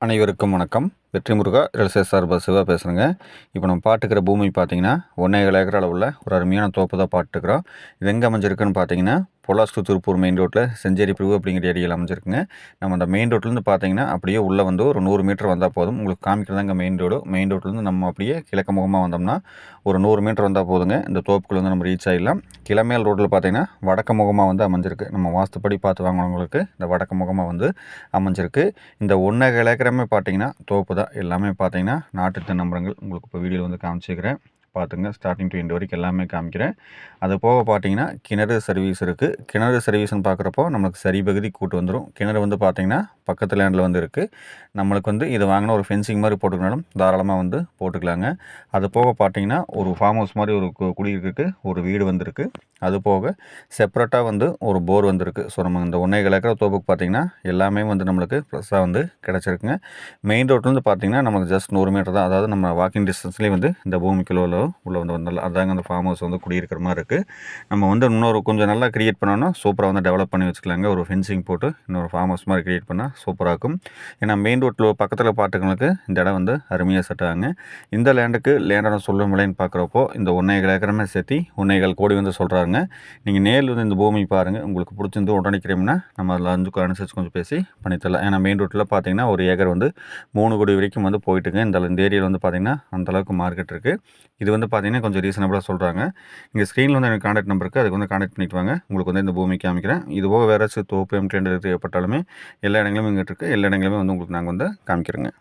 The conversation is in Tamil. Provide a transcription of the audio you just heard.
அனைவருக்கும் வணக்கம். வெற்றி முருகா ரியல் எஸ்டேட் சார்பாக சிவா பேசுகிறேங்க. இப்போ நம்ம பார்த்துக்கிற பூமி பார்த்தீங்கன்னா 1.7 ஏக்கர் அளவுள்ள ஒரு அருமையான தோப்பு தான் பார்த்துக்கிறோம். இது எங்கே அமைஞ்சிருக்குன்னு பார்த்தீங்கன்னா பொலாஸ் டு திருப்பூர் மெயின் ரோட்டில் செஞ்சேரி பிரிவு அப்படிங்கிற ஏரியாவில் அமைஞ்சிருக்குங்க. நம்ம அந்த மெயின் ரோட்லேருந்து பார்த்தீங்கன்னா அப்படியே உள்ளே வந்து ஒரு 100 மீட்டர் வந்தால் போதும். உங்களுக்கு காமிக்கிறதாங்க மெயின் ரோடு. மெயின் ரோட்லேருந்து நம்ம அப்படியே கிழக்கு முகமாக வந்தோம்னா ஒரு 100 மீட்டர் வந்தால் போதுங்க. இந்த தோப்புக்குள்ள வந்து நம்ம ரீச் ஆகிடலாம். கிளமேல் ரோட்டில் பார்த்தீங்கன்னா வடக்கு முகமாக வந்து அமைஞ்சிருக்கு. நம்ம வாஸ்துப்படி பார்த்து வாங்கினவங்களுக்கு இந்த வடக்கு முகமாக வந்து அமைஞ்சிருக்கு. இந்த 1.7 ஏக்கரமே பார்த்தீங்கன்னா தோப்பு தான். எல்லாமே பார்த்தீங்கன்னா நாட்டு தென்னமரங்கள். உங்களுக்கு இப்போ வீடியோவில் வந்து காமிச்சிக்கிறேன் பார்த்துங்க. ஸ்டார்டிங் டு எண்ட் வரைக்கும் எல்லாமே காமிக்கிறேன். அது போக பார்த்தீங்கன்னா கிணறு சர்வீஸ் இருக்குது. கிணறு சர்வீஸ்னு பார்க்குறப்போ நம்மளுக்கு சரி பகுதி கூட்டு வந்துடும். கிணறு வந்து பார்த்தீங்கன்னா பக்கத்து லேண்டில் வந்து இருக்குது. நம்மளுக்கு வந்து இது வாங்கினா ஒரு ஃபென்சிங் மாதிரி போட்டுக்கனாலும் தாராளமாக வந்து போட்டுக்கலாங்க. அது போக பார்த்தீங்கன்னா ஒரு ஃபார்ம் ஹவுஸ் மாதிரி ஒரு குடியிருக்கிறதுக்கு ஒரு வீடு வந்துருக்கு. அது போக செப்பரேட்டாக வந்து ஒரு போர் வந்துருக்கு. ஸோ நம்ம இந்த 1.7 ஏக்கர் தோப்புக்கு பார்த்தீங்கன்னா எல்லாமே வந்து நம்மளுக்கு ப்ளஸ்ஸாக வந்து கிடச்சிருக்குங்க. மெயின் ரோட்லேருந்து பார்த்தீங்கன்னா நம்மளுக்கு ஜஸ்ட் 100 மீட்டர் தான். அதாவது நம்ம வாக்கிங் டிஸ்டன்ஸ்லேயே வந்து இந்த பூமிக்குள்ள உள்ளே வந்து வந்துடலாம். அதாங்க அந்த ஃபார்ம் ஹவுஸ் வந்து குடியிருக்கிற மாதிரி இருக்குது. நம்ம வந்து இன்னொரு கொஞ்சம் நல்லா க்ரியேட் பண்ணோன்னா சூப்பராக வந்து டெவலப் பண்ணி வச்சுக்கலாங்க. ஒரு ஃபென்சிங் போட்டு இன்னொரு ஃபார்ம் ஹவுஸ் மாதிரி க்ரியேட் பண்ணால் சூப்பராக இருக்கும். ஏன்னா மெயின் ரோட்டில் பக்கத்தில் பார்த்துக்கிறவங்களுக்கு இந்த இடம் வந்து அருமையாக செட் ஆகுங்க. இந்த லேண்டோட சொல்லும் விலைன்னு பார்க்குறப்போ இந்த 1.7 ஏக்கரமே சேர்த்து 1.7 கோடி வந்து சொல்கிறாங்க. நீங்கள் நேரில் வந்து இந்த பூமி பாருங்கள். உங்களுக்கு பிடிச்சிருந்து உடனடிக்கிறோம்னா நம்ம அதில் அனுசரித்து கொஞ்சம் பேசி பண்ணித்தரலாம். ஏன்னா மெயின் ரோட்டில் பார்த்தீங்கன்னா ஒரு ஏக்கர் வந்து 3 கோடி வரைக்கும் வந்து போயிட்டுங்க. இந்த ஏரியாவில் வந்து பார்த்தீங்கன்னா அந்தளவுக்கு மார்க்கெட் இருக்குது. இது வந்து பார்த்தீங்கன்னா கொஞ்சம் ரீசனபிளாக சொல்கிறாங்க. நீங்கள் ஸ்க்ரீனில் வந்து எனக்கு கான்டாக்ட் நம்பருக்கு அதுக்கு வந்து கான்டாக்ட் பண்ணிட்டு வாங்க. உங்களுக்கு வந்து இந்த பூமி காமிக்கிறேன். இது போக வேறு ஏதாச்சும் தோப்பு எம்கிட்ட தேவைப்பட்டாலுமே எல்லா இடங்களுமே இங்கிட்டு இருக்குது. எல்லா இடங்களுமே வந்து உங்களுக்கு நாங்கள் வந்து காமிக்கிறோங்க.